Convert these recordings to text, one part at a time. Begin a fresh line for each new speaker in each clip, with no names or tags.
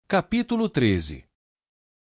Capítulo 13.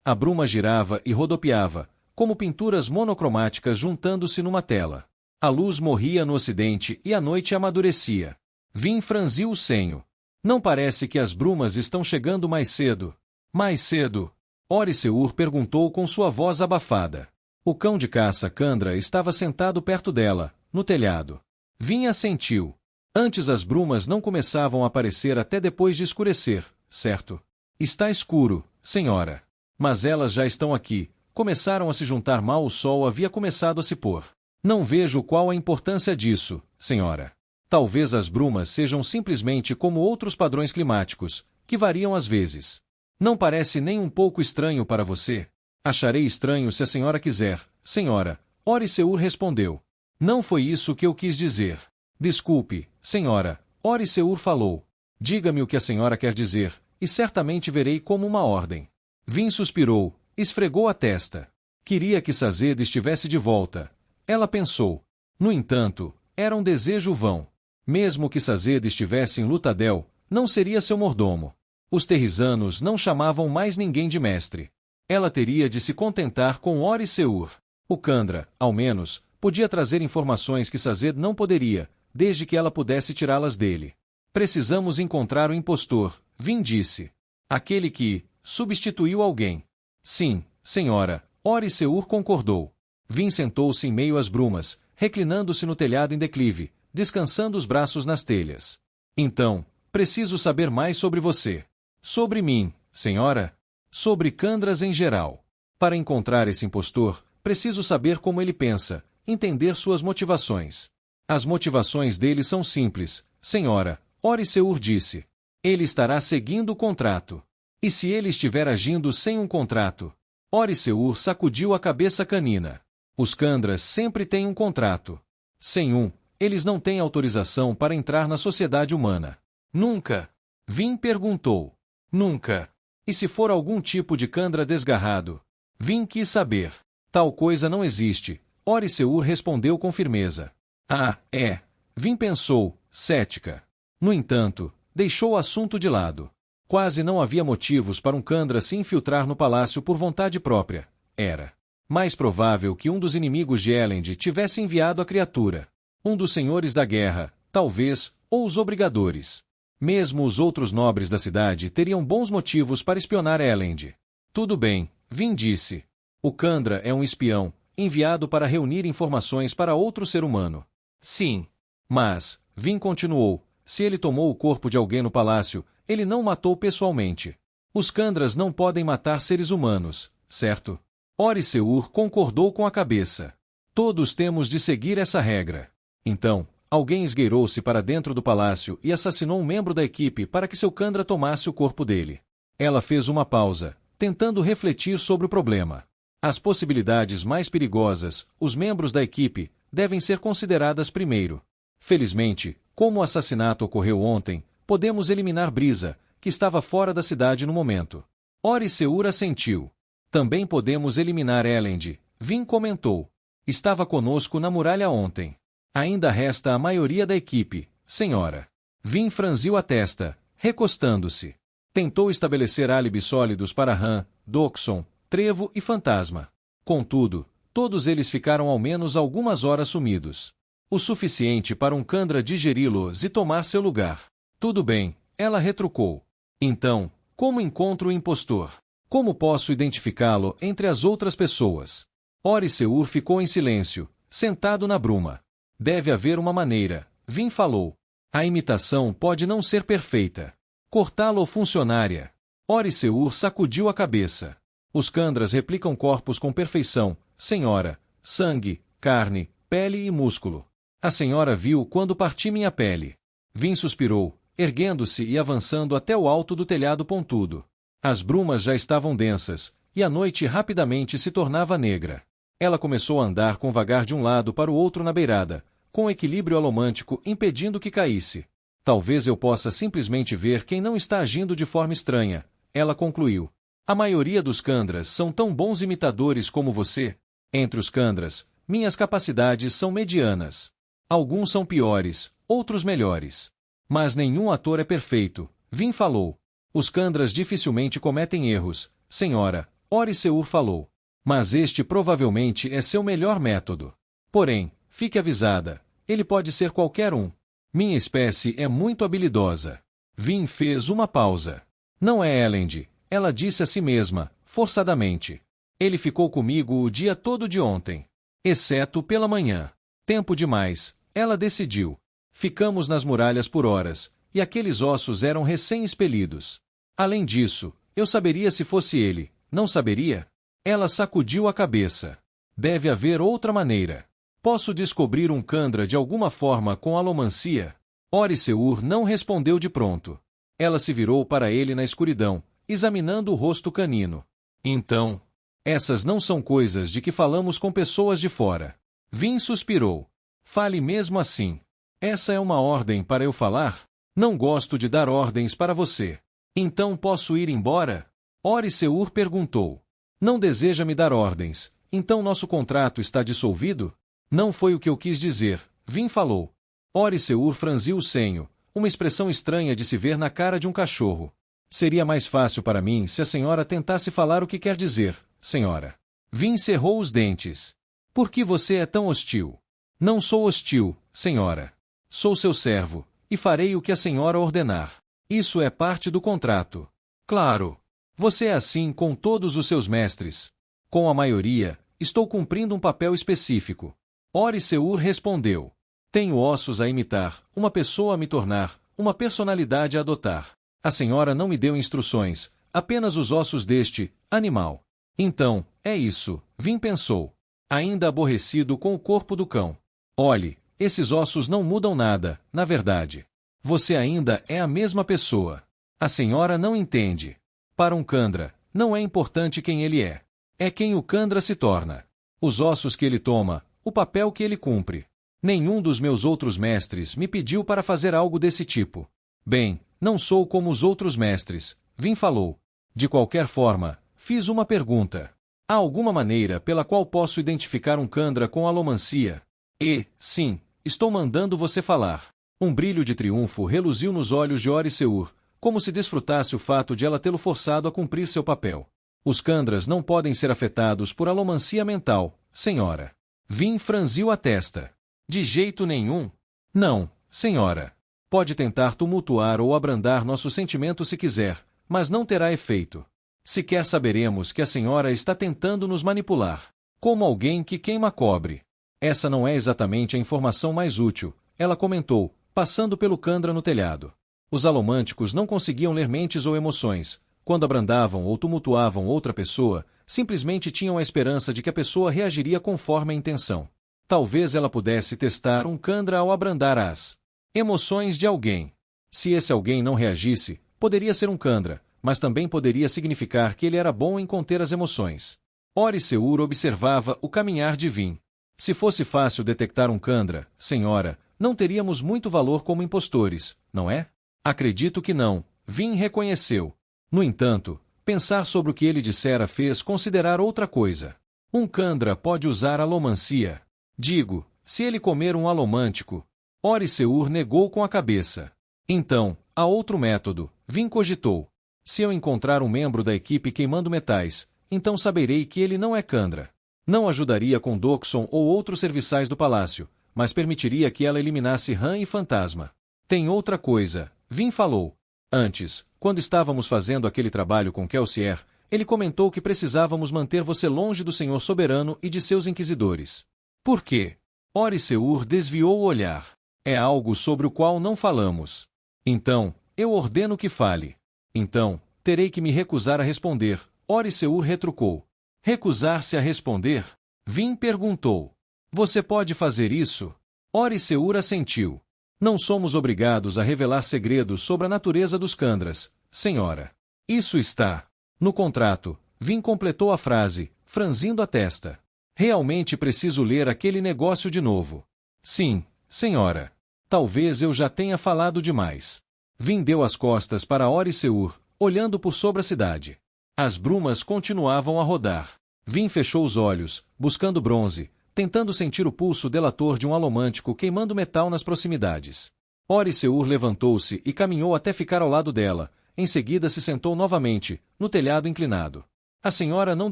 A bruma girava e rodopiava, como pinturas monocromáticas juntando-se numa tela. A luz morria no ocidente e a noite amadurecia. Vin franziu o senho. Não parece que as brumas estão chegando mais cedo? Mais cedo? Oriseur perguntou com sua voz abafada. O cão de caça Candra estava sentado perto dela, no telhado. Vin assentiu. Antes as brumas não começavam a aparecer até depois de escurecer, certo? Está escuro, senhora. Mas elas já estão aqui. Começaram a se juntar mal o sol havia começado a se pôr. Não vejo qual a importância disso, senhora. Talvez as brumas sejam simplesmente como outros padrões climáticos, que variam às vezes. Não parece nem um pouco estranho para você? Acharei estranho se a senhora quiser, senhora. Oriseur respondeu. Não foi isso que eu quis dizer. Desculpe, senhora. Oriseur falou. Diga-me o que a senhora quer dizer, e certamente verei como uma ordem. Vin suspirou, esfregou a testa. Queria que Sazed estivesse de volta. Ela pensou. No entanto, era um desejo vão. Mesmo que Sazed estivesse em Lutadel, não seria seu mordomo. Os terrisanos não chamavam mais ninguém de mestre. Ela teria de se contentar com Oriseur. O Candra, ao menos, podia trazer informações que Sazed não poderia, desde que ela pudesse tirá-las dele. Precisamos encontrar o impostor, Vin disse. Aquele que substituiu alguém. Sim, senhora, Oriseur concordou. Vin sentou-se em meio às brumas, reclinando-se no telhado em declive, descansando os braços nas telhas. Então, preciso saber mais sobre você. Sobre mim, senhora? Sobre Candras em geral. Para encontrar esse impostor, preciso saber como ele pensa, entender suas motivações. As motivações dele são simples, senhora, Oriseur disse. Ele estará seguindo o contrato. E se ele estiver agindo sem um contrato? Oriseur sacudiu a cabeça canina. Os Candras sempre têm um contrato. Sem um, eles não têm autorização para entrar na sociedade humana. Nunca? Vin perguntou. Nunca. E se for algum tipo de Candra desgarrado? Vin quis saber. Tal coisa não existe. Oriseur respondeu com firmeza. Ah, é. Vin pensou, cética. No entanto, deixou o assunto de lado. Quase não havia motivos para um Candra se infiltrar no palácio por vontade própria. Era mais provável que um dos inimigos de Elend tivesse enviado a criatura. Um dos senhores da guerra, talvez, ou os obrigadores. Mesmo os outros nobres da cidade teriam bons motivos para espionar Elend. Tudo bem, Vin disse. O Candra é um espião, enviado para reunir informações para outro ser humano. Sim. Mas, Vin continuou, se ele tomou o corpo de alguém no palácio, ele não matou pessoalmente. Os Candras não podem matar seres humanos, certo? Oriseur concordou com a cabeça. Todos temos de seguir essa regra. Então, alguém esgueirou-se para dentro do palácio e assassinou um membro da equipe para que seu Candra tomasse o corpo dele. Ela fez uma pausa, tentando refletir sobre o problema. As possibilidades mais perigosas, os membros da equipe, devem ser consideradas primeiro. Felizmente, como o assassinato ocorreu ontem, podemos eliminar Brisa, que estava fora da cidade no momento. Oriseur assentiu. Também podemos eliminar Elend, Vin comentou. Estava conosco na muralha ontem. Ainda resta a maioria da equipe, senhora. Vin franziu a testa, recostando-se. Tentou estabelecer álibis sólidos para Han, Doxon, Trevo e Fantasma. Contudo, todos eles ficaram ao menos algumas horas sumidos. O suficiente para um Candra digeri-los e tomar seu lugar. Tudo bem, ela retrucou. Então, como encontro o impostor? Como posso identificá-lo entre as outras pessoas? Oriseur ficou em silêncio, sentado na bruma. Deve haver uma maneira, Vin falou. A imitação pode não ser perfeita. Cortá-lo funcionária. Oriseur sacudiu a cabeça. Os Candras replicam corpos com perfeição, senhora. Sangue, carne, pele e músculo. A senhora viu quando parti minha pele. Vin suspirou, erguendo-se e avançando até o alto do telhado pontudo. As brumas já estavam densas, e a noite rapidamente se tornava negra. Ela começou a andar com vagar de um lado para o outro na beirada, com equilíbrio alomântico impedindo que caísse. Talvez eu possa simplesmente ver quem não está agindo de forma estranha, ela concluiu. A maioria dos Candras são tão bons imitadores como você. Entre os Candras, minhas capacidades são medianas. Alguns são piores, outros melhores. Mas nenhum ator é perfeito, Vin falou. Os Kandras dificilmente cometem erros, senhora, Oriseur falou. Mas este provavelmente é seu melhor método. Porém, fique avisada, ele pode ser qualquer um. Minha espécie é muito habilidosa. Vin fez uma pausa. Não é Elend, ela disse a si mesma, forçadamente. Ele ficou comigo o dia todo de ontem. Exceto pela manhã. Tempo demais, ela decidiu. Ficamos nas muralhas por horas, e aqueles ossos eram recém-expelidos. Além disso, eu saberia se fosse ele, não saberia? Ela sacudiu a cabeça. Deve haver outra maneira. Posso descobrir um Kandra de alguma forma com alomancia? Oriseur não respondeu de pronto. Ela se virou para ele na escuridão, examinando o rosto canino. Então, essas não são coisas de que falamos com pessoas de fora. Vin suspirou. Fale mesmo assim. Essa é uma ordem para eu falar? Não gosto de dar ordens para você. Então posso ir embora? Oriseur perguntou. Não deseja me dar ordens, então nosso contrato está dissolvido? Não foi o que eu quis dizer, Vin falou. Oriseur franziu o senho, uma expressão estranha de se ver na cara de um cachorro. Seria mais fácil para mim se a senhora tentasse falar o que quer dizer, senhora. Vin cerrou os dentes. Por que você é tão hostil? Não sou hostil, senhora. Sou seu servo, e farei o que a senhora ordenar. Isso é parte do contrato. Claro. Você é assim com todos os seus mestres. Com a maioria, estou cumprindo um papel específico. Oriseur respondeu. Tenho ossos a imitar, uma pessoa a me tornar, uma personalidade a adotar. A senhora não me deu instruções, apenas os ossos deste animal. Então, é isso, Vin pensou. Ainda aborrecido com o corpo do cão. Olhe, esses ossos não mudam nada, na verdade. Você ainda é a mesma pessoa. A senhora não entende. Para um Kandra, não é importante quem ele é. É quem o Kandra se torna. Os ossos que ele toma, o papel que ele cumpre. Nenhum dos meus outros mestres me pediu para fazer algo desse tipo. Bem, não sou como os outros mestres, Vin falou. De qualquer forma, fiz uma pergunta. Há alguma maneira pela qual posso identificar um Kandra com alomancia? E, sim, estou mandando você falar. Um brilho de triunfo reluziu nos olhos de Oriseur, como se desfrutasse o fato de ela tê-lo forçado a cumprir seu papel. Os Kandras não podem ser afetados por alomancia mental, senhora. Vin franziu a testa. De jeito nenhum? Não, senhora. Pode tentar tumultuar ou abrandar nosso sentimento se quiser, mas não terá efeito. Sequer saberemos que a senhora está tentando nos manipular. Como alguém que queima cobre. Essa não é exatamente a informação mais útil, ela comentou, passando pelo Kandra no telhado. Os alomânticos não conseguiam ler mentes ou emoções. Quando abrandavam ou tumultuavam outra pessoa, simplesmente tinham a esperança de que a pessoa reagiria conforme a intenção. Talvez ela pudesse testar um Kandra ao abrandar as emoções de alguém. Se esse alguém não reagisse, poderia ser um Kandra, mas também poderia significar que ele era bom em conter as emoções. Oriseur observava o caminhar de Vin. Se fosse fácil detectar um Kandra, senhora, não teríamos muito valor como impostores, não é? Acredito que não, Vin reconheceu. No entanto, pensar sobre o que ele dissera fez considerar outra coisa. Um Kandra pode usar alomancia. Digo, se ele comer um alomântico. Oriseur negou com a cabeça. Então, há outro método, Vin cogitou. Se eu encontrar um membro da equipe queimando metais, então saberei que ele não é Kandra. Não ajudaria com Doxon ou outros serviçais do palácio, mas permitiria que ela eliminasse Han e Fantasma. Tem outra coisa, Vin falou. Antes, quando estávamos fazendo aquele trabalho com Kelsier, ele comentou que precisávamos manter você longe do Senhor Soberano e de seus inquisidores. Por quê? Oriseur desviou o olhar. É algo sobre o qual não falamos. Então, eu ordeno que fale. Então, terei que me recusar a responder, Oriseur retrucou. Recusar-se a responder? Vin perguntou. Você pode fazer isso? Oriseur assentiu. Não somos obrigados a revelar segredos sobre a natureza dos Kandras, senhora. Isso está no contrato. Vin completou a frase, franzindo a testa. Realmente preciso ler aquele negócio de novo. Sim, senhora. Talvez eu já tenha falado demais. Vin deu as costas para Oriseur, olhando por sobre a cidade. As brumas continuavam a rodar. Vin fechou os olhos, buscando bronze, tentando sentir o pulso delator de um alomântico queimando metal nas proximidades. Oriseur levantou-se e caminhou até ficar ao lado dela, em seguida se sentou novamente, no telhado inclinado. A senhora não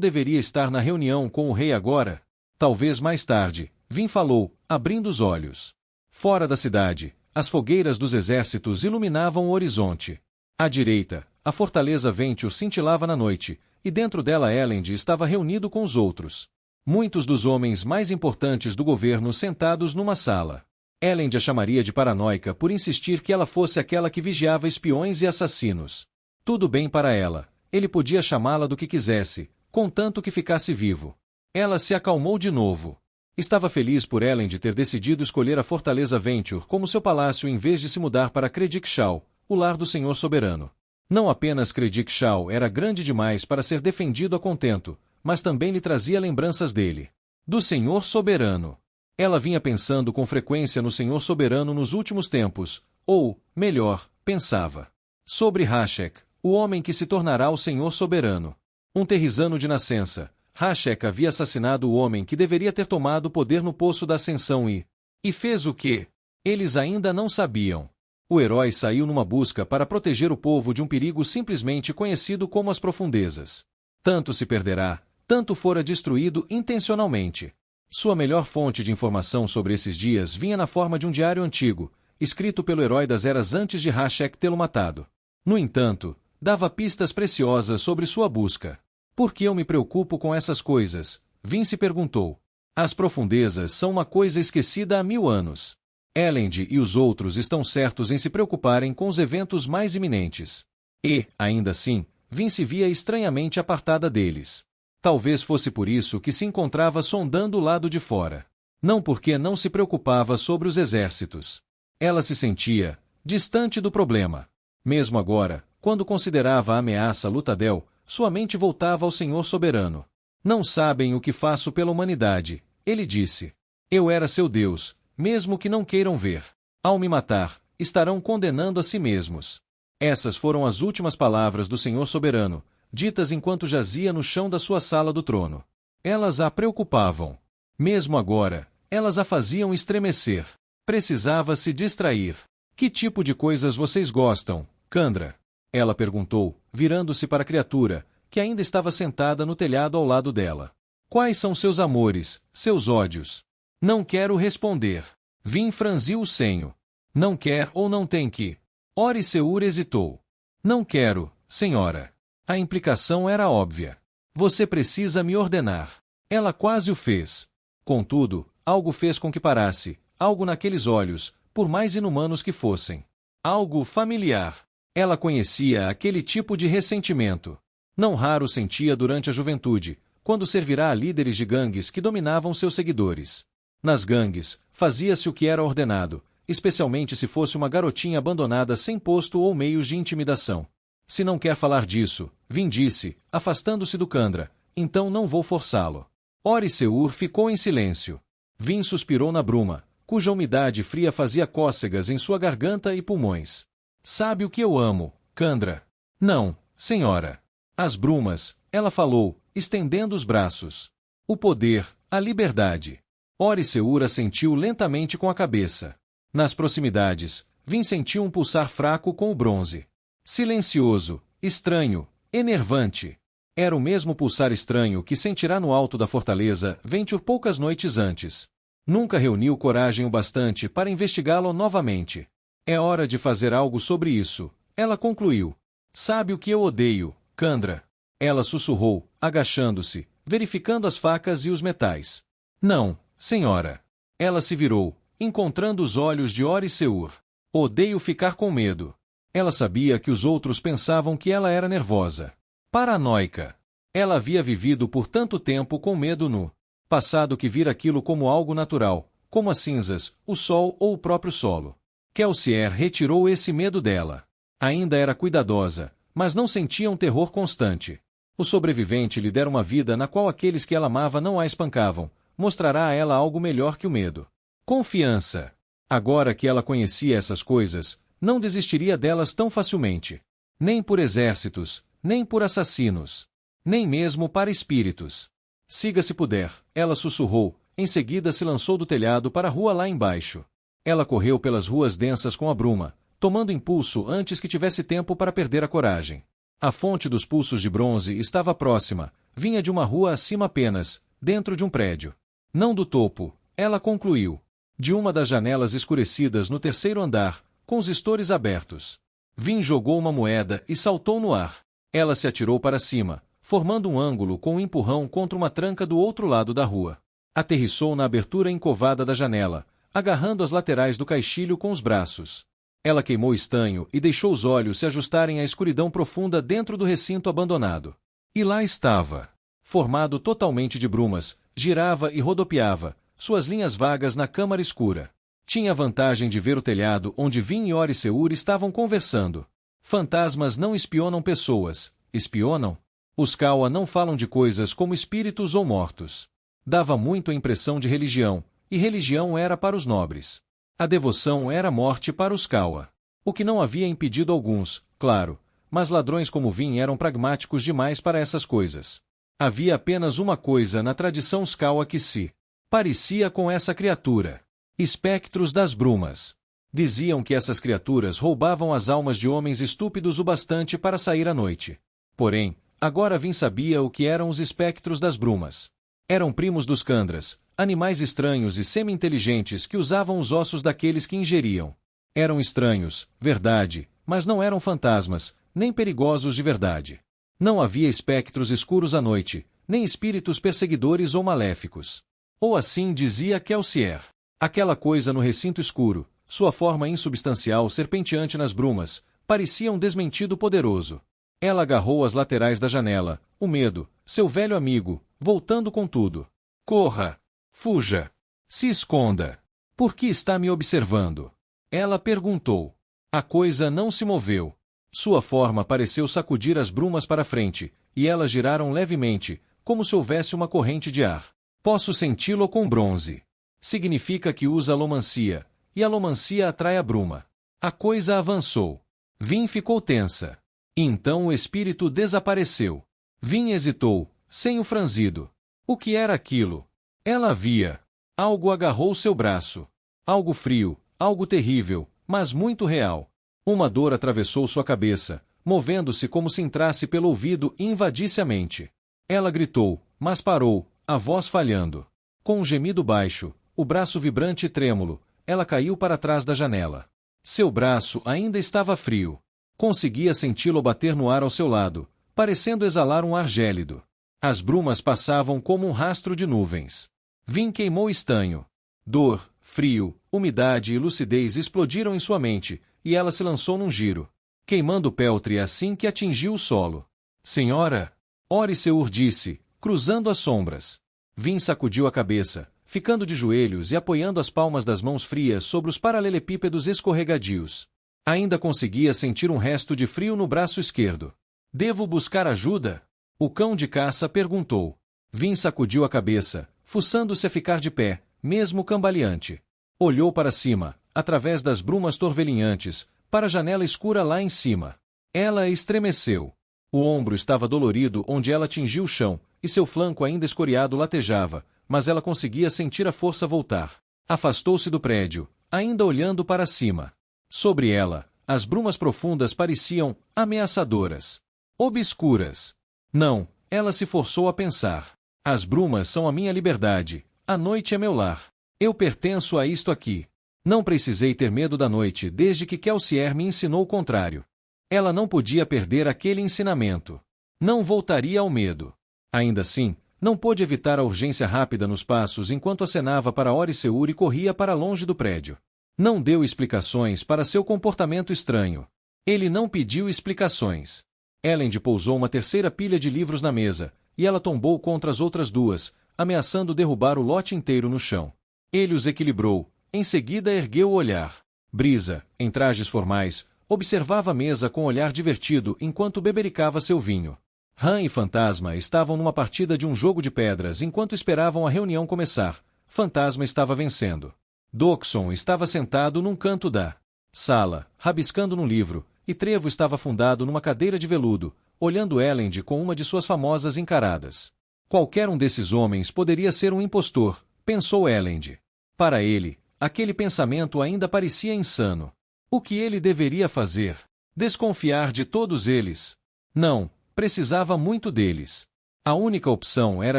deveria estar na reunião com o rei agora? Talvez mais tarde, Vin falou, abrindo os olhos. Fora da cidade, as fogueiras dos exércitos iluminavam o horizonte. À direita, a fortaleza Venture cintilava na noite, e dentro dela Elend estava reunido com os outros. Muitos dos homens mais importantes do governo sentados numa sala. Elend a chamaria de paranoica por insistir que ela fosse aquela que vigiava espiões e assassinos. Tudo bem para ela, ele podia chamá-la do que quisesse, contanto que ficasse vivo. Ela se acalmou de novo. Estava feliz por Elend ter decidido escolher a Fortaleza Venture como seu palácio em vez de se mudar para Credicshaw, o lar do Senhor Soberano. Não apenas Credicshaw era grande demais para ser defendido a contento, mas também lhe trazia lembranças dele. Do Senhor Soberano. Ela vinha pensando com frequência no Senhor Soberano nos últimos tempos, ou, melhor, pensava. Sobre Hashek, o homem que se tornará o Senhor Soberano. Um terrisano de nascença, Hashek havia assassinado o homem que deveria ter tomado o poder no Poço da Ascensão e fez o quê? Eles ainda não sabiam. O herói saiu numa busca para proteger o povo de um perigo simplesmente conhecido como as profundezas. Tanto se perderá, tanto fora destruído intencionalmente. Sua melhor fonte de informação sobre esses dias vinha na forma de um diário antigo, escrito pelo herói das eras antes de Hashek tê-lo matado. No entanto, dava pistas preciosas sobre sua busca. Por que eu me preocupo com essas coisas? Vin se perguntou. As profundezas são uma coisa esquecida há 1000 anos. Elend e os outros estão certos em se preocuparem com os eventos mais iminentes. E, ainda assim, Vin se via estranhamente apartada deles. Talvez fosse por isso que se encontrava sondando o lado de fora. Não porque não se preocupava sobre os exércitos. Ela se sentia distante do problema. Mesmo agora, quando considerava a ameaça a Lutadel, sua mente voltava ao Senhor Soberano. Não sabem o que faço pela humanidade, ele disse. Eu era seu Deus, mesmo que não queiram ver. Ao me matar, estarão condenando a si mesmos. Essas foram as últimas palavras do Senhor Soberano, ditas enquanto jazia no chão da sua sala do trono. Elas a preocupavam. Mesmo agora, elas a faziam estremecer. Precisava se distrair. Que tipo de coisas vocês gostam, Kandra? Ela perguntou, virando-se para a criatura, que ainda estava sentada no telhado ao lado dela. Quais são seus amores, seus ódios? Não quero responder. Vin franziu o senho. Não quer ou não tem que? Oriseur hesitou. Não quero, senhora. A implicação era óbvia. Você precisa me ordenar. Ela quase o fez. Contudo, algo fez com que parasse, algo naqueles olhos, por mais inumanos que fossem. Algo familiar. Ela conhecia aquele tipo de ressentimento. Não raro sentia durante a juventude, quando servirá a líderes de gangues que dominavam seus seguidores. Nas gangues, fazia-se o que era ordenado, especialmente se fosse uma garotinha abandonada sem posto ou meios de intimidação. Se não quer falar disso, Vin disse, afastando-se do Kandra, então não vou forçá-lo. Oriseur ficou em silêncio. Vin suspirou na bruma, cuja umidade fria fazia cócegas em sua garganta e pulmões. Sabe o que eu amo, Kandra? Não, senhora. As brumas, ela falou, estendendo os braços. O poder, a liberdade. Oriseur assentiu lentamente com a cabeça. Nas proximidades, Vin sentiu um pulsar fraco com o bronze. Silencioso, estranho, enervante. Era o mesmo pulsar estranho que sentirá no alto da fortaleza Venture poucas noites antes. Nunca reuniu coragem o bastante para investigá-lo novamente. É hora de fazer algo sobre isso, ela concluiu. Sabe o que eu odeio, Kandra? Ela sussurrou, agachando-se, verificando as facas e os metais. Não, senhora. Ela se virou, encontrando os olhos de Oriseur. Odeio ficar com medo. Ela sabia que os outros pensavam que ela era nervosa. Paranoica. Ela havia vivido por tanto tempo com medo no passado que vira aquilo como algo natural, como as cinzas, o sol ou o próprio solo. Kelsier retirou esse medo dela. Ainda era cuidadosa, mas não sentia um terror constante. O sobrevivente lhe dera uma vida na qual aqueles que ela amava não a espancavam, mostrará a ela algo melhor que o medo. Confiança. Agora que ela conhecia essas coisas, não desistiria delas tão facilmente. Nem por exércitos, nem por assassinos. Nem mesmo para espíritos. Siga se puder, ela sussurrou, em seguida se lançou do telhado para a rua lá embaixo. Ela correu pelas ruas densas com a bruma, tomando impulso antes que tivesse tempo para perder a coragem. A fonte dos pulsos de bronze estava próxima, vinha de uma rua acima apenas, dentro de um prédio. Não do topo, ela concluiu. De uma das janelas escurecidas no terceiro andar, com os estores abertos. Vin jogou uma moeda e saltou no ar. Ela se atirou para cima, formando um ângulo com um empurrão contra uma tranca do outro lado da rua. Aterrissou na abertura encovada da janela, agarrando as laterais do caixilho com os braços. Ela queimou estanho e deixou os olhos se ajustarem à escuridão profunda dentro do recinto abandonado. E lá estava. Formado totalmente de brumas, girava e rodopiava, suas linhas vagas na câmara escura. Tinha a vantagem de ver o telhado onde Vin e Oriseur estavam conversando. Fantasmas não espionam pessoas, espionam? Os Kawa não falam de coisas como espíritos ou mortos. Dava muito a impressão de religião, e religião era para os nobres. A devoção era morte para os Kawa. O que não havia impedido alguns, claro, mas ladrões como Vin eram pragmáticos demais para essas coisas. Havia apenas uma coisa na tradição Skawa que se parecia com essa criatura. Espectros das brumas. Diziam que essas criaturas roubavam as almas de homens estúpidos o bastante para sair à noite. Porém, agora Vin sabia o que eram os espectros das brumas. Eram primos dos Kandras, animais estranhos e semi-inteligentes que usavam os ossos daqueles que ingeriam. Eram estranhos, verdade, mas não eram fantasmas, nem perigosos de verdade. Não havia espectros escuros à noite, nem espíritos perseguidores ou maléficos. Ou assim dizia Kelsier. Aquela coisa no recinto escuro, sua forma insubstancial serpenteante nas brumas, parecia um desmentido poderoso. Ela agarrou as laterais da janela, o medo, seu velho amigo, voltando com tudo. Corra! Fuja! Se esconda! Por que está me observando? Ela perguntou. A coisa não se moveu. Sua forma pareceu sacudir as brumas para frente, e elas giraram levemente, como se houvesse uma corrente de ar. Posso senti-lo com bronze. Significa que usa alomancia, e a alomancia atrai a bruma. A coisa avançou. Vin ficou tensa. Então o espírito desapareceu. Vin hesitou, sem o franzido. O que era aquilo? Ela via. Algo agarrou seu braço. Algo frio, algo terrível, mas muito real. Uma dor atravessou sua cabeça, movendo-se como se entrasse pelo ouvido e invadisse a mente. Ela gritou, mas parou, a voz falhando. Com um gemido baixo, o braço vibrante e trêmulo, ela caiu para trás da janela. Seu braço ainda estava frio. Conseguia senti-lo bater no ar ao seu lado, parecendo exalar um ar gélido. As brumas passavam como um rastro de nuvens. Vin queimou estanho. Dor, frio, umidade e lucidez explodiram em sua mente, e ela se lançou num giro, queimando o peltre assim que atingiu o solo. Senhora! Oriseur disse, cruzando as sombras. Vin sacudiu a cabeça, ficando de joelhos e apoiando as palmas das mãos frias sobre os paralelepípedos escorregadios. Ainda conseguia sentir um resto de frio no braço esquerdo. Devo buscar ajuda? O cão de caça perguntou. Vin sacudiu a cabeça, fuçando-se a ficar de pé, mesmo cambaleante. Olhou para cima, através das brumas torvelinhantes, para a janela escura lá em cima. Ela estremeceu. O ombro estava dolorido onde ela atingiu o chão, e seu flanco ainda escoriado latejava, mas ela conseguia sentir a força voltar. Afastou-se do prédio, ainda olhando para cima. Sobre ela, as brumas profundas pareciam ameaçadoras. Obscuras. Não, ela se forçou a pensar. As brumas são a minha liberdade, a noite é meu lar. Eu pertenço a isto aqui. Não precisei ter medo da noite desde que Kelsier me ensinou o contrário. Ela não podia perder aquele ensinamento. Não voltaria ao medo. Ainda assim, não pôde evitar a urgência rápida nos passos enquanto acenava para Oriseur e corria para longe do prédio. Não deu explicações para seu comportamento estranho. Ele não pediu explicações. Elend pousou uma terceira pilha de livros na mesa, e ela tombou contra as outras duas, ameaçando derrubar o lote inteiro no chão. Ele os equilibrou, em seguida ergueu o olhar. Brisa, em trajes formais, observava a mesa com um olhar divertido enquanto bebericava seu vinho. Han e Fantasma estavam numa partida de um jogo de pedras enquanto esperavam a reunião começar. Fantasma estava vencendo. Doxon estava sentado num canto da sala, rabiscando num livro, e Trevo estava afundado numa cadeira de veludo, olhando Elend com uma de suas famosas encaradas. Qualquer um desses homens poderia ser um impostor, pensou Elend. Para ele, aquele pensamento ainda parecia insano. O que ele deveria fazer? Desconfiar de todos eles? Não, precisava muito deles. A única opção era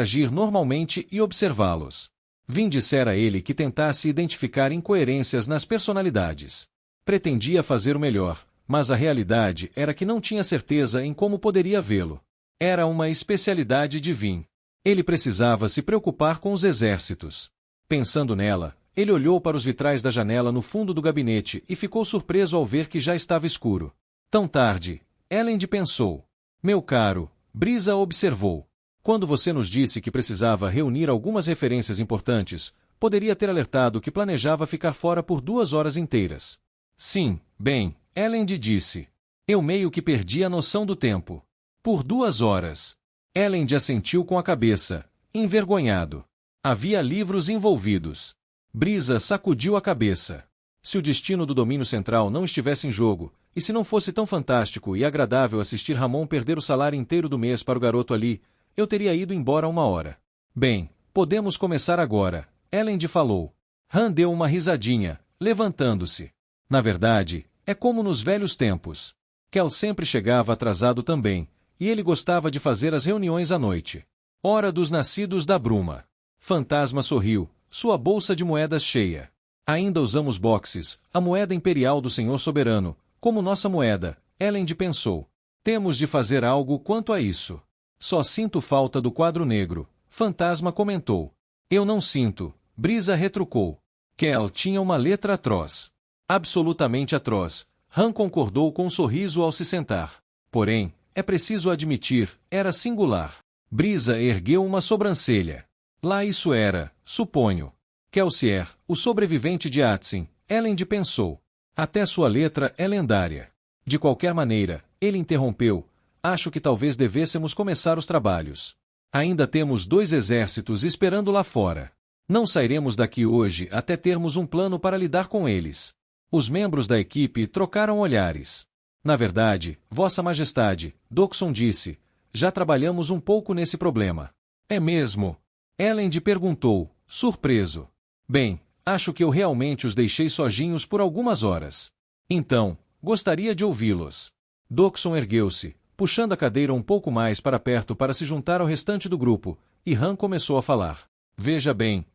agir normalmente e observá-los. Vin dissera a ele que tentasse identificar incoerências nas personalidades. Pretendia fazer o melhor, mas a realidade era que não tinha certeza em como poderia vê-lo. Era uma especialidade de Vin. Ele precisava se preocupar com os exércitos. Pensando nela, ele olhou para os vitrais da janela no fundo do gabinete e ficou surpreso ao ver que já estava escuro. Tão tarde, Elend pensou. Meu caro, Brisa observou. Quando você nos disse que precisava reunir algumas referências importantes, poderia ter alertado que planejava ficar fora por 2 horas inteiras. Sim, bem, Elend disse. Eu meio que perdi a noção do tempo. Por 2 horas. Elend assentiu com a cabeça, envergonhado. Havia livros envolvidos. Brisa sacudiu a cabeça. Se o destino do domínio central não estivesse em jogo, e se não fosse tão fantástico e agradável assistir Ramon perder o salário inteiro do mês para o garoto ali, eu teria ido embora 1 hora. Bem, podemos começar agora, Elend falou. Han deu uma risadinha, levantando-se. Na verdade, é como nos velhos tempos. Kel sempre chegava atrasado também, e ele gostava de fazer as reuniões à noite. Hora dos nascidos da bruma. Fantasma sorriu, sua bolsa de moedas cheia. Ainda usamos boxes, a moeda imperial do Senhor Soberano, como nossa moeda, Elend pensou. Temos de fazer algo quanto a isso. Só sinto falta do quadro negro, Fantasma comentou. Eu não sinto, Brisa retrucou. Kel tinha uma letra atroz. Absolutamente atroz, Han concordou com um sorriso ao se sentar. Porém, é preciso admitir, era singular. Brisa ergueu uma sobrancelha. Lá isso era, suponho. Kelsier, o sobrevivente de Atsin, Elend pensou. Até sua letra é lendária. De qualquer maneira, ele interrompeu. Acho que talvez devêssemos começar os trabalhos. Ainda temos 2 exércitos esperando lá fora. Não sairemos daqui hoje até termos um plano para lidar com eles. Os membros da equipe trocaram olhares. Na verdade, Vossa Majestade, Dockson disse, já trabalhamos um pouco nesse problema. É mesmo? Elend perguntou, surpreso. Bem, acho que eu realmente os deixei sozinhos por algumas horas. Então, gostaria de ouvi-los. Dockson ergueu-se, puxando a cadeira um pouco mais para perto para se juntar ao restante do grupo, e Han começou a falar. Veja bem,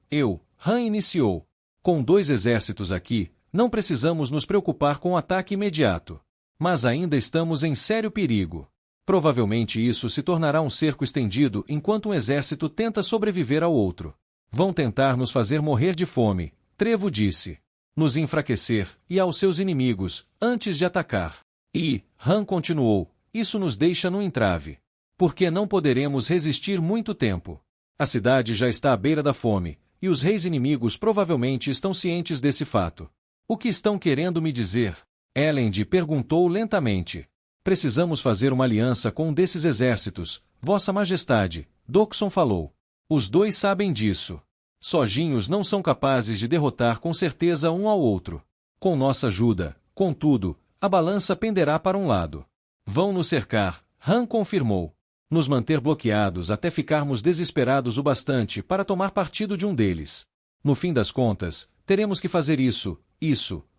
Han iniciou. Com 2 exércitos aqui, não precisamos nos preocupar com o ataque imediato. Mas ainda estamos em sério perigo. Provavelmente isso se tornará um cerco estendido enquanto um exército tenta sobreviver ao outro. Vão tentar nos fazer morrer de fome, Trevo disse. Nos enfraquecer, e aos seus inimigos, antes de atacar. E, Han continuou, isso nos deixa no entrave. Porque não poderemos resistir muito tempo. A cidade já está à beira da fome, e os reis inimigos provavelmente estão cientes desse fato. O que estão querendo me dizer? Elend perguntou lentamente. Precisamos fazer uma aliança com um desses exércitos, Vossa Majestade, Dockson falou. Os 2 sabem disso. Sozinhos não são capazes de derrotar com certeza um ao outro. Com nossa ajuda, contudo, a balança penderá para um lado. Vão nos cercar, Han confirmou. Nos manter bloqueados até ficarmos desesperados o bastante para tomar partido de um deles. No fim das contas, teremos que fazer isso,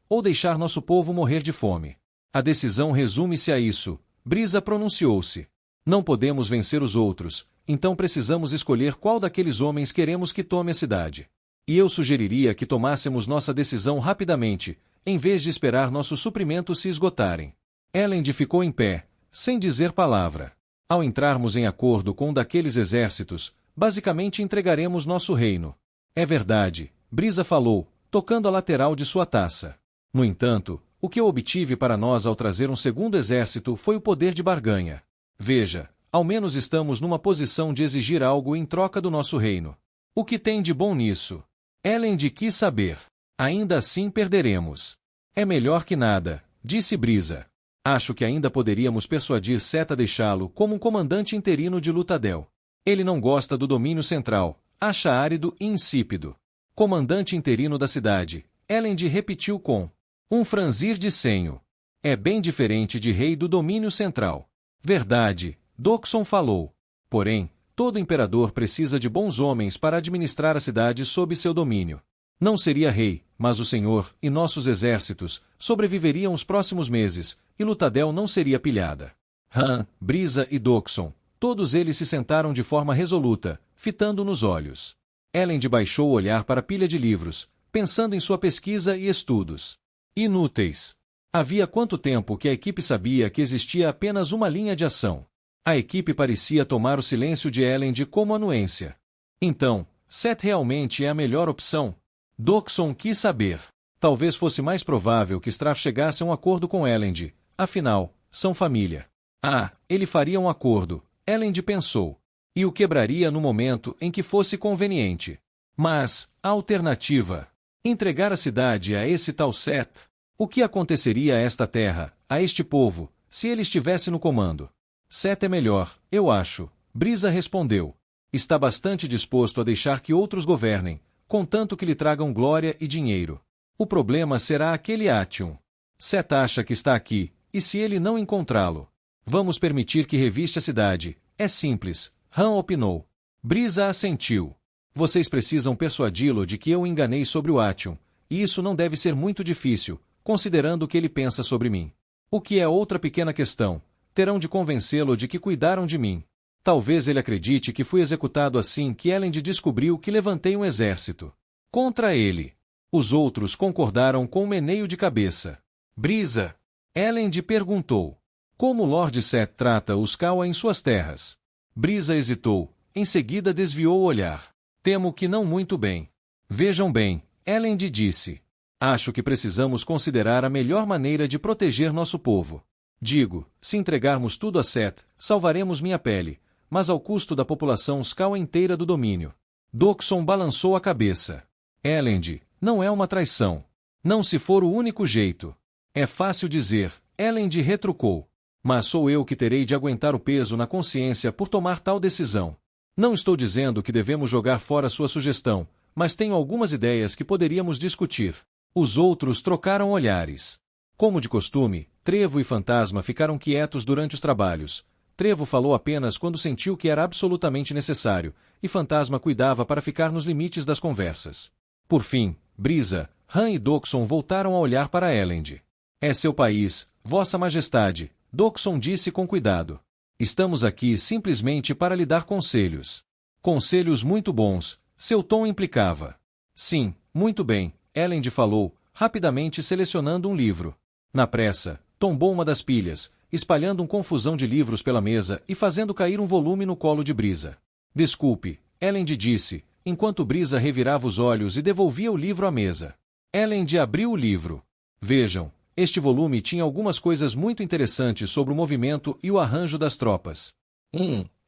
ou deixar nosso povo morrer de fome. A decisão resume-se a isso, Brisa pronunciou-se. Não podemos vencer os outros, então precisamos escolher qual daqueles homens queremos que tome a cidade. E eu sugeriria que tomássemos nossa decisão rapidamente, em vez de esperar nossos suprimentos se esgotarem. Elend ficou em pé, sem dizer palavra. Ao entrarmos em acordo com um daqueles exércitos, basicamente entregaremos nosso reino. É verdade, Brisa falou, tocando a lateral de sua taça. No entanto, o que eu obtive para nós ao trazer um segundo exército foi o poder de barganha. Veja, ao menos estamos numa posição de exigir algo em troca do nosso reino. O que tem de bom nisso? Elend quis saber. Ainda assim perderemos. É melhor que nada, disse Brisa. Acho que ainda poderíamos persuadir Seta a deixá-lo como um comandante interino de Lutadel. Ele não gosta do domínio central, acha árido e insípido. Comandante interino da cidade, Elend repetiu com um franzir de senho. É bem diferente de rei do domínio central. Verdade, Dockson falou. Porém, todo imperador precisa de bons homens para administrar a cidade sob seu domínio. Não seria rei, mas o Senhor, e nossos exércitos, sobreviveriam os próximos meses, e Lutadel não seria pilhada. Han, Brisa e Doxon, todos eles se sentaram de forma resoluta, fitando nos olhos. Elend baixou o olhar para a pilha de livros, pensando em sua pesquisa e estudos. Inúteis. Havia quanto tempo que a equipe sabia que existia apenas uma linha de ação? A equipe parecia tomar o silêncio de Elend como anuência. Então, Set realmente é a melhor opção? Doxon quis saber. Talvez fosse mais provável que Straff chegasse a um acordo com Elend, afinal, são família. Ah, ele faria um acordo, Elend pensou. E o quebraria no momento em que fosse conveniente. Mas, a alternativa? Entregar a cidade a esse tal Set? O que aconteceria a esta terra, a este povo, se ele estivesse no comando? Set é melhor, eu acho, Brisa respondeu. Está bastante disposto a deixar que outros governem, contanto que lhe tragam glória e dinheiro. O problema será aquele Ation. Set acha que está aqui, e se ele não encontrá-lo? Vamos permitir que reviste a cidade, é simples, Han opinou. Brisa assentiu. Vocês precisam persuadi-lo de que eu o enganei sobre o Ation, e isso não deve ser muito difícil, considerando o que ele pensa sobre mim. O que é outra pequena questão, terão de convencê-lo de que cuidaram de mim. Talvez ele acredite que fui executado assim que Elend descobriu que levantei um exército contra ele. Os outros concordaram com um meneio de cabeça. Brisa. Elend perguntou. Como Lord Set trata os Kawa em suas terras? Brisa hesitou, em seguida desviou o olhar. Temo que não muito bem. Vejam bem, Elend disse. Acho que precisamos considerar a melhor maneira de proteger nosso povo. Digo, se entregarmos tudo a Set, salvaremos minha pele, mas ao custo da população Skawa inteira do domínio. Doxon balançou a cabeça. Elend, não é uma traição. Não se for o único jeito. É fácil dizer, Elend retrucou. Mas sou eu que terei de aguentar o peso na consciência por tomar tal decisão. Não estou dizendo que devemos jogar fora sua sugestão, mas tenho algumas ideias que poderíamos discutir. Os outros trocaram olhares. Como de costume, Trevo e Fantasma ficaram quietos durante os trabalhos. Trevo falou apenas quando sentiu que era absolutamente necessário, e Fantasma cuidava para ficar nos limites das conversas. Por fim, Brisa, Han e Doxon voltaram a olhar para Elend. É seu país, Vossa Majestade, Doxon disse com cuidado. Estamos aqui simplesmente para lhe dar conselhos. Conselhos muito bons, seu tom implicava. Sim, muito bem, Elend falou, rapidamente selecionando um livro. Na pressa, tombou uma das pilhas, espalhando uma confusão de livros pela mesa e fazendo cair um volume no colo de Brisa. Desculpe, Elend disse, enquanto Brisa revirava os olhos e devolvia o livro à mesa. Elend abriu o livro. Vejam, este volume tinha algumas coisas muito interessantes sobre o movimento e o arranjo das tropas.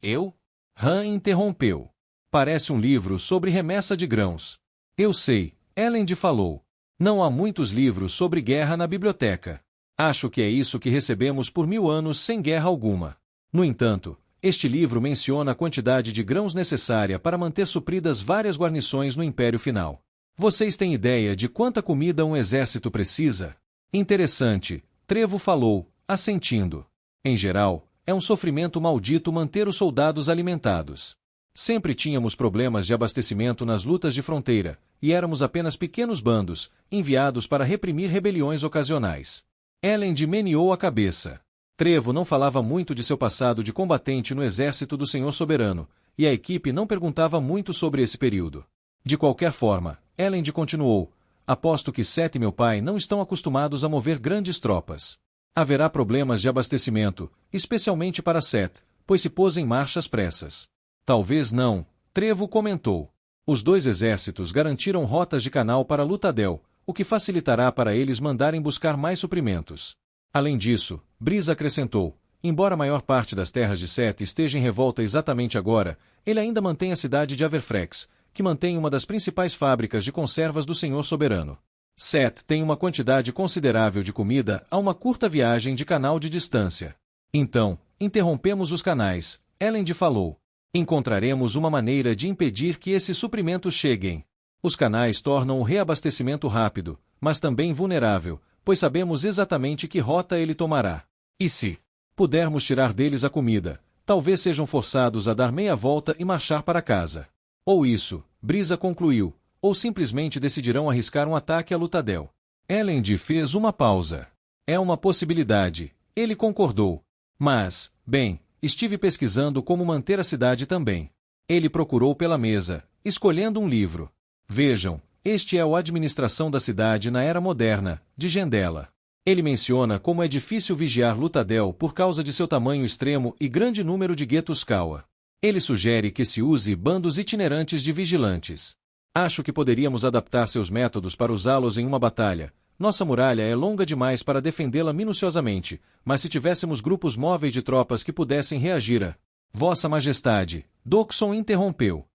Eu? Han interrompeu. Parece um livro sobre remessa de grãos. Eu sei, Elend falou. Não há muitos livros sobre guerra na biblioteca. Acho que é isso que recebemos por 1000 anos sem guerra alguma. No entanto, este livro menciona a quantidade de grãos necessária para manter supridas várias guarnições no Império Final. Vocês têm ideia de quanta comida um exército precisa? Interessante, Trevo falou, assentindo. Em geral, é um sofrimento maldito manter os soldados alimentados. Sempre tínhamos problemas de abastecimento nas lutas de fronteira, e éramos apenas pequenos bandos, enviados para reprimir rebeliões ocasionais. Elend meneou a cabeça. Trevo não falava muito de seu passado de combatente no exército do Senhor Soberano, e a equipe não perguntava muito sobre esse período. De qualquer forma, Elend continuou, aposto que Set e meu pai não estão acostumados a mover grandes tropas. Haverá problemas de abastecimento, especialmente para Set, pois se pôs em marcha às pressas. Talvez não, Trevo comentou. Os dois exércitos garantiram rotas de canal para Lutadel, o que facilitará para eles mandarem buscar mais suprimentos. Além disso, Brisa acrescentou, embora a maior parte das terras de Set esteja em revolta exatamente agora, ele ainda mantém a cidade de Averfrex, que mantém uma das principais fábricas de conservas do Senhor Soberano. Set tem uma quantidade considerável de comida a uma curta viagem de canal de distância. Então, interrompemos os canais, Elend falou. Encontraremos uma maneira de impedir que esses suprimentos cheguem. Os canais tornam o reabastecimento rápido, mas também vulnerável, pois sabemos exatamente que rota ele tomará. E se pudermos tirar deles a comida, talvez sejam forçados a dar meia volta e marchar para casa. Ou isso, Brisa concluiu, ou simplesmente decidirão arriscar um ataque a Lutadel. Elend fez uma pausa. É uma possibilidade, ele concordou. Mas, bem, estive pesquisando como manter a cidade também. Ele procurou pela mesa, escolhendo um livro. Vejam, este é o Administração da Cidade na Era Moderna, de Gendela. Ele menciona como é difícil vigiar Lutadel por causa de seu tamanho extremo e grande número de guetos Kawa. Ele sugere que se use bandos itinerantes de vigilantes. Acho que poderíamos adaptar seus métodos para usá-los em uma batalha. Nossa muralha é longa demais para defendê-la minuciosamente, mas se tivéssemos grupos móveis de tropas que pudessem reagir a... Vossa Majestade, Dockson interrompeu.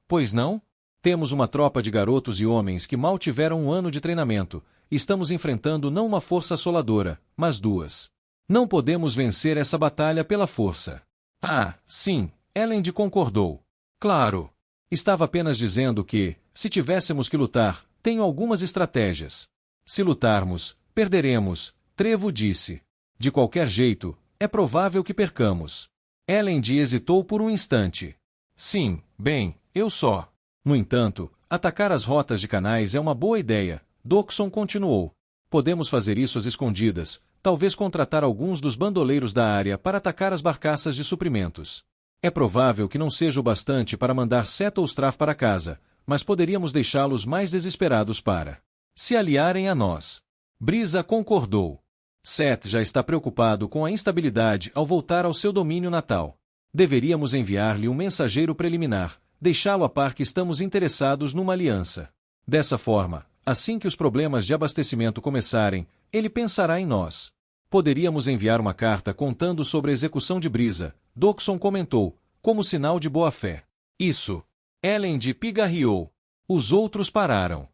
Pois não? Temos uma tropa de garotos e homens que mal tiveram um ano de treinamento. Estamos enfrentando não uma força assoladora, mas duas. Não podemos vencer essa batalha pela força. Ah, sim, Elend concordou. Claro. Estava apenas dizendo que, se tivéssemos que lutar, tenho algumas estratégias. Se lutarmos, perderemos, Trevo disse. De qualquer jeito, é provável que percamos. Elend hesitou por um instante. Sim, bem, eu só. No entanto, atacar as rotas de canais é uma boa ideia, Dockson continuou. Podemos fazer isso às escondidas, talvez contratar alguns dos bandoleiros da área para atacar as barcaças de suprimentos. É provável que não seja o bastante para mandar Set ou Straff para casa, mas poderíamos deixá-los mais desesperados para se aliarem a nós. Brisa concordou. Set já está preocupado com a instabilidade ao voltar ao seu domínio natal. Deveríamos enviar-lhe um mensageiro preliminar, deixá-lo a par que estamos interessados numa aliança. Dessa forma, assim que os problemas de abastecimento começarem, ele pensará em nós. Poderíamos enviar uma carta contando sobre a execução de Brisa, Dockson comentou, como sinal de boa-fé. Isso. Elend pigarreou. Os outros pararam.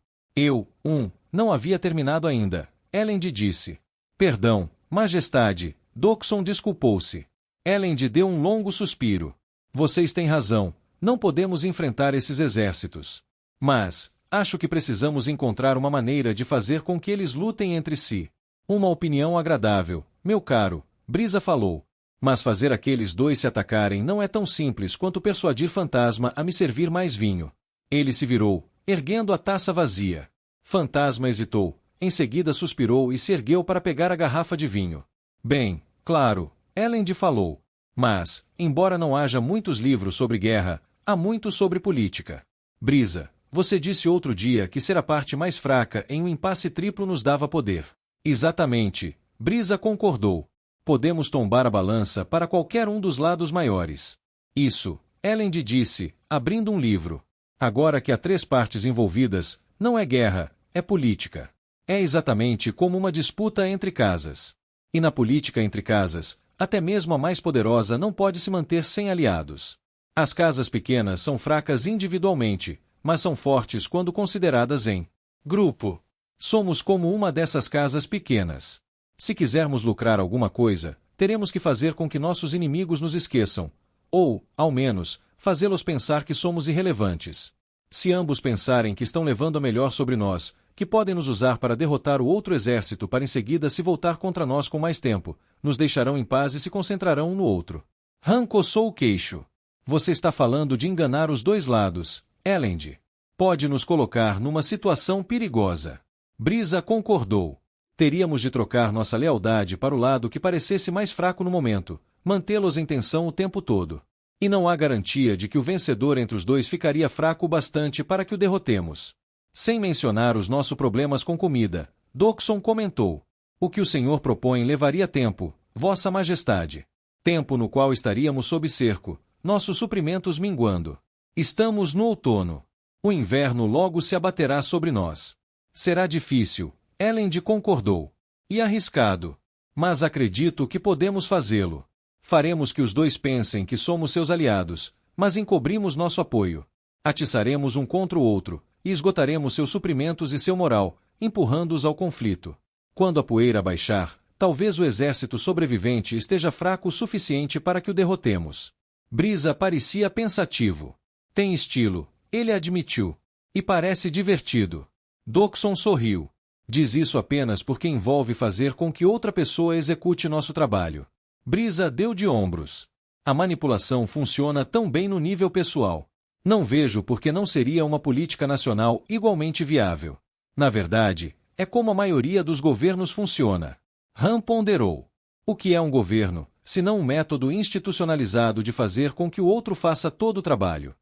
Não havia terminado ainda, Elend disse. Perdão, Majestade, Dockson desculpou-se. Elend deu um longo suspiro. Vocês têm razão, não podemos enfrentar esses exércitos. Mas, acho que precisamos encontrar uma maneira de fazer com que eles lutem entre si. Uma opinião agradável, meu caro, Brisa falou. Mas fazer aqueles dois se atacarem não é tão simples quanto persuadir Fantasma a me servir mais vinho. Ele se virou, erguendo a taça vazia. Fantasma hesitou, em seguida suspirou e se ergueu para pegar a garrafa de vinho. Bem, claro, Elend falou. Mas, embora não haja muitos livros sobre guerra, há muitos sobre política. Brisa, você disse outro dia que ser a parte mais fraca em um impasse triplo nos dava poder. Exatamente, Brisa concordou. Podemos tombar a balança para qualquer um dos lados maiores. Isso, Elend disse, abrindo um livro. Agora que há três partes envolvidas, não é guerra, é política. É exatamente como uma disputa entre casas. E na política entre casas, até mesmo a mais poderosa não pode se manter sem aliados. As casas pequenas são fracas individualmente, mas são fortes quando consideradas em grupo. Somos como uma dessas casas pequenas. Se quisermos lucrar alguma coisa, teremos que fazer com que nossos inimigos nos esqueçam, ou, ao menos, fazê-los pensar que somos irrelevantes. Se ambos pensarem que estão levando a melhor sobre nós, que podem nos usar para derrotar o outro exército para em seguida se voltar contra nós com mais tempo, nos deixarão em paz e se concentrarão um no outro. Han coçou o queixo. Você está falando de enganar os dois lados, Elend. Pode nos colocar numa situação perigosa. Brisa concordou. Teríamos de trocar nossa lealdade para o lado que parecesse mais fraco no momento, mantê-los em tensão o tempo todo. E não há garantia de que o vencedor entre os dois ficaria fraco o bastante para que o derrotemos. Sem mencionar os nossos problemas com comida, Dockson comentou. O que o senhor propõe levaria tempo, Vossa Majestade. Tempo no qual estaríamos sob cerco, nossos suprimentos minguando. Estamos no outono. O inverno logo se abaterá sobre nós. Será difícil, Elend concordou. E arriscado. Mas acredito que podemos fazê-lo. Faremos que os dois pensem que somos seus aliados, mas encobrimos nosso apoio. Atiçaremos um contra o outro, e esgotaremos seus suprimentos e seu moral, empurrando-os ao conflito. Quando a poeira baixar, talvez o exército sobrevivente esteja fraco o suficiente para que o derrotemos. Brisa parecia pensativo. Tem estilo, ele admitiu. E parece divertido. Dockson sorriu. Diz isso apenas porque envolve fazer com que outra pessoa execute nosso trabalho. Brisa deu de ombros. A manipulação funciona tão bem no nível pessoal. Não vejo por que não seria uma política nacional igualmente viável. Na verdade, é como a maioria dos governos funciona. Han ponderou. O que é um governo, se não um método institucionalizado de fazer com que o outro faça todo o trabalho?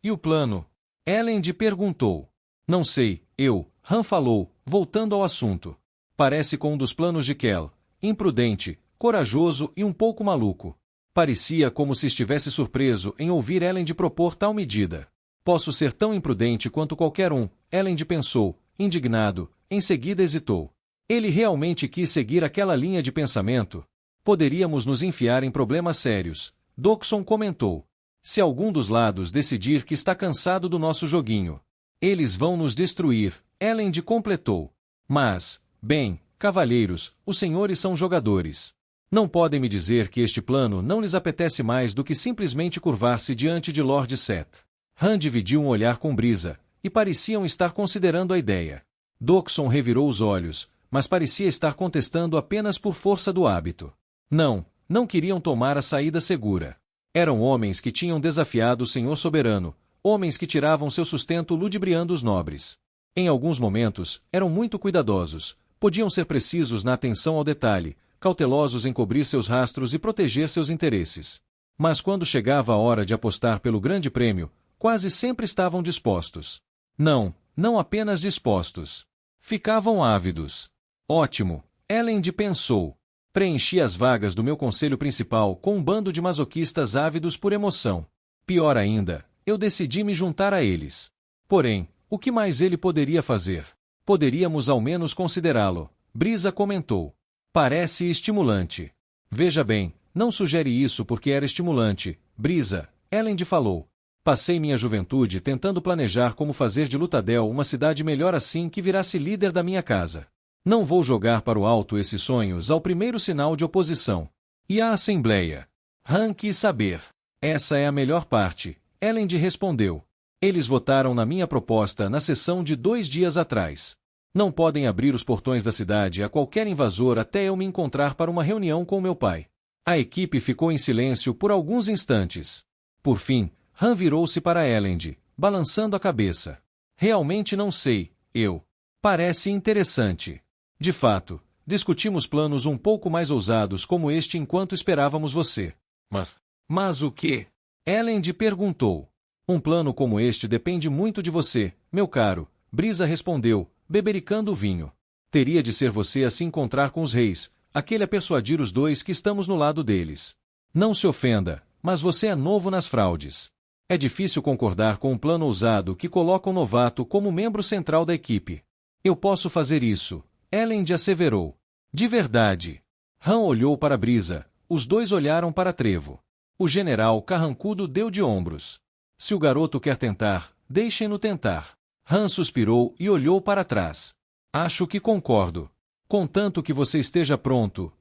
E o plano? Elend perguntou. Não sei, Han falou, voltando ao assunto. Parece com um dos planos de Kell. Imprudente, corajoso e um pouco maluco. Parecia como se estivesse surpreso em ouvir Elend propor tal medida. Posso ser tão imprudente quanto qualquer um, Elend pensou, indignado, em seguida hesitou. Ele realmente quis seguir aquela linha de pensamento? Poderíamos nos enfiar em problemas sérios, Dockson comentou. Se algum dos lados decidir que está cansado do nosso joguinho, eles vão nos destruir, Elend completou. Mas, bem, cavalheiros, os senhores são jogadores. Não podem me dizer que este plano não lhes apetece mais do que simplesmente curvar-se diante de Lord Seth. Han dividiu um olhar com Brisa, e pareciam estar considerando a ideia. Dockson revirou os olhos, mas parecia estar contestando apenas por força do hábito. Não queriam tomar a saída segura. Eram homens que tinham desafiado o Senhor Soberano, homens que tiravam seu sustento ludibriando os nobres. Em alguns momentos, eram muito cuidadosos, podiam ser precisos na atenção ao detalhe, cautelosos em cobrir seus rastros e proteger seus interesses. Mas quando chegava a hora de apostar pelo grande prêmio, quase sempre estavam dispostos. Não apenas dispostos. Ficavam ávidos. Ótimo, Elend pensou. Preenchi as vagas do meu conselho principal com um bando de masoquistas ávidos por emoção. Pior ainda, eu decidi me juntar a eles. Porém, o que mais ele poderia fazer? Poderíamos ao menos considerá-lo, Brisa comentou. Parece estimulante. Veja bem, não sugere isso porque era estimulante, Brisa, Elend falou. Passei minha juventude tentando planejar como fazer de Lutadel uma cidade melhor assim que virasse líder da minha casa. Não vou jogar para o alto esses sonhos ao primeiro sinal de oposição. E a Assembleia? Han quis saber. Essa é a melhor parte, Elend respondeu. Eles votaram na minha proposta na sessão de 2 dias atrás. Não podem abrir os portões da cidade a qualquer invasor até eu me encontrar para uma reunião com meu pai. A equipe ficou em silêncio por alguns instantes. Por fim, Han virou-se para Elend, balançando a cabeça. Realmente não sei, Parece interessante. De fato, discutimos planos um pouco mais ousados como este enquanto esperávamos você. Mas o quê? Elend perguntou. Um plano como este depende muito de você, meu caro, Brisa respondeu, bebericando o vinho. Teria de ser você a se encontrar com os reis, aquele a persuadir os dois que estamos no lado deles. Não se ofenda, mas você é novo nas fraudes. É difícil concordar com um plano ousado que coloca um novato como membro central da equipe. Eu posso fazer isso, Elend asseverou. De verdade. Han olhou para Brisa, os dois olharam para Trevo. O general carrancudo deu de ombros. Se o garoto quer tentar, deixem-no tentar. Han suspirou e olhou para trás. Acho que concordo. Contanto que você esteja pronto,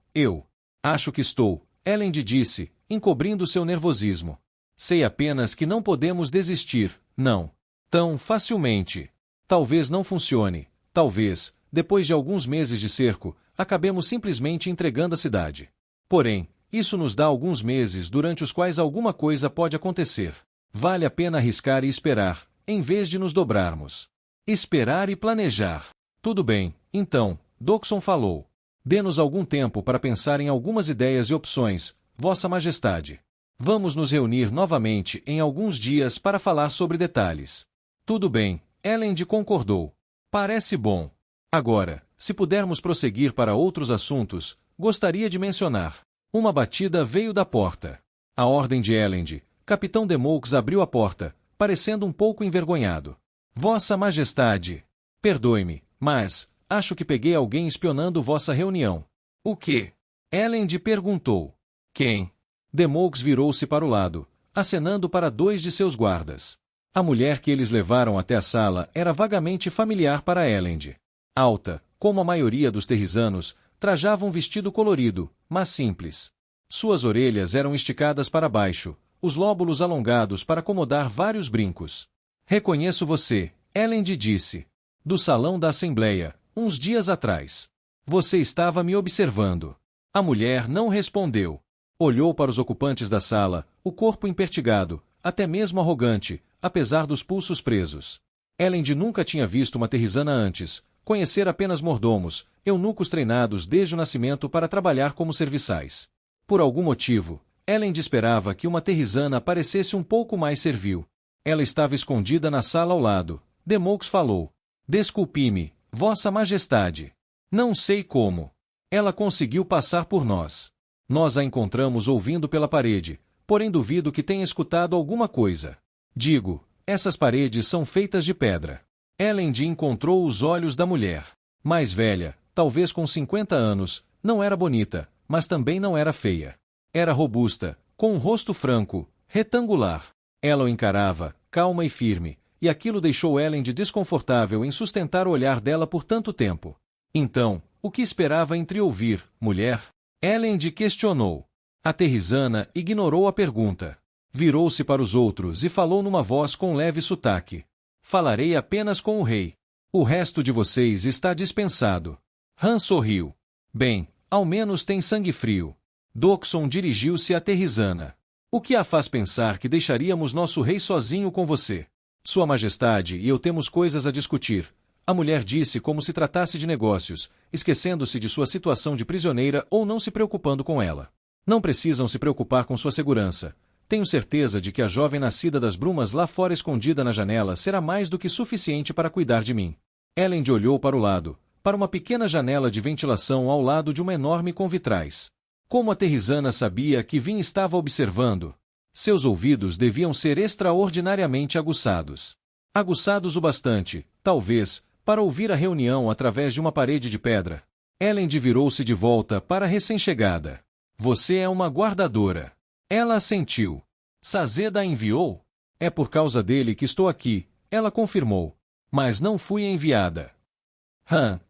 acho que estou, Elend disse, encobrindo seu nervosismo. Sei apenas que não podemos desistir, não. Tão facilmente. Talvez não funcione. Talvez, depois de alguns meses de cerco, acabemos simplesmente entregando a cidade. Porém, isso nos dá alguns meses durante os quais alguma coisa pode acontecer. Vale a pena arriscar e esperar, em vez de nos dobrarmos. Esperar e planejar. Tudo bem, então, Dockson falou. Dê-nos algum tempo para pensar em algumas ideias e opções, Vossa Majestade. Vamos nos reunir novamente em alguns dias para falar sobre detalhes. Tudo bem, Elend concordou. Parece bom. Agora, se pudermos prosseguir para outros assuntos, gostaria de mencionar. Uma batida veio da porta. A ordem de Elend, Capitão Demolks abriu a porta, parecendo um pouco envergonhado. Vossa Majestade, perdoe-me, mas acho que peguei alguém espionando vossa reunião. O quê? Elend perguntou. Quem? Demolks virou-se para o lado, acenando para 2 de seus guardas. A mulher que eles levaram até a sala era vagamente familiar para Elend. Alta, como a maioria dos terrisanos, trajava um vestido colorido, mas simples. Suas orelhas eram esticadas para baixo, os lóbulos alongados para acomodar vários brincos. Reconheço você, Elend disse. Do salão da Assembleia, uns dias atrás. Você estava me observando. A mulher não respondeu. Olhou para os ocupantes da sala, o corpo empertigado, até mesmo arrogante, apesar dos pulsos presos. Elend nunca tinha visto uma terrisana antes, conhecera apenas mordomos, eunucos treinados desde o nascimento para trabalhar como serviçais. Por algum motivo, Elend esperava que uma terrisana parecesse um pouco mais servil. Ela estava escondida na sala ao lado. Demaux falou. Desculpe-me, Vossa Majestade. Não sei como. Ela conseguiu passar por nós. Nós a encontramos ouvindo pela parede, porém duvido que tenha escutado alguma coisa. Digo, essas paredes são feitas de pedra. Elend encontrou os olhos da mulher. Mais velha, talvez com 50 anos, não era bonita, mas também não era feia. Era robusta, com um rosto franco, retangular. Ela o encarava, calma e firme, e aquilo deixou Elend desconfortável em sustentar o olhar dela por tanto tempo. Então, o que esperava entreouvir, mulher? Elend questionou. A terrisana ignorou a pergunta. Virou-se para os outros e falou numa voz com leve sotaque. Falarei apenas com o rei. O resto de vocês está dispensado. Han sorriu. Bem, ao menos tem sangue frio. Dockson dirigiu-se à terrisana. O que a faz pensar que deixaríamos nosso rei sozinho com você? Sua Majestade e eu temos coisas a discutir. A mulher disse como se tratasse de negócios, esquecendo-se de sua situação de prisioneira ou não se preocupando com ela. Não precisam se preocupar com sua segurança. Tenho certeza de que a jovem nascida das brumas lá fora escondida na janela será mais do que suficiente para cuidar de mim. Elend olhou para o lado, para uma pequena janela de ventilação ao lado de uma enorme com vitrais. Como a terrisana sabia que Vin estava observando? Seus ouvidos deviam ser extraordinariamente aguçados. Aguçados o bastante, talvez, para ouvir a reunião através de uma parede de pedra. Elend virou-se de volta para a recém-chegada. Você é uma guardadora. Ela assentiu. Sazeda a enviou? É por causa dele que estou aqui, ela confirmou. Mas não fui enviada.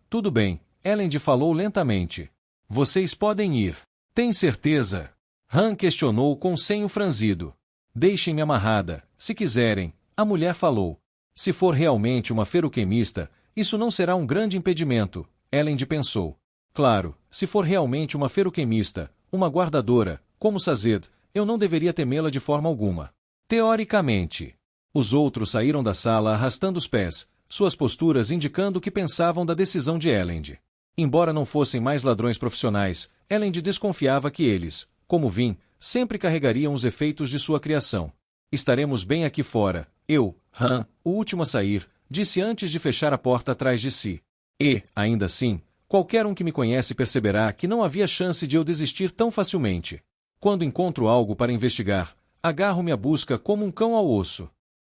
Tudo bem, Elend falou lentamente. Vocês podem ir. Tem certeza? Han questionou com senho franzido. Deixem-me amarrada, se quiserem, a mulher falou. Se for realmente uma feruquemista, isso não será um grande impedimento, Elend pensou. Claro, se for realmente uma feruquemista, uma guardadora, como Sazed, eu não deveria temê-la de forma alguma. Teoricamente. Os outros saíram da sala arrastando os pés, suas posturas indicando o que pensavam da decisão de Elend. Embora não fossem mais ladrões profissionais, Elend desconfiava que eles, como Vin, sempre carregariam os efeitos de sua criação. Estaremos bem aqui fora, eu, Han, o último a sair, disse antes de fechar a porta atrás de si. E, ainda assim, qualquer um que me conhece perceberá que não havia chance de eu desistir tão facilmente. Quando encontro algo para investigar, agarro-me à busca como um cão ao osso.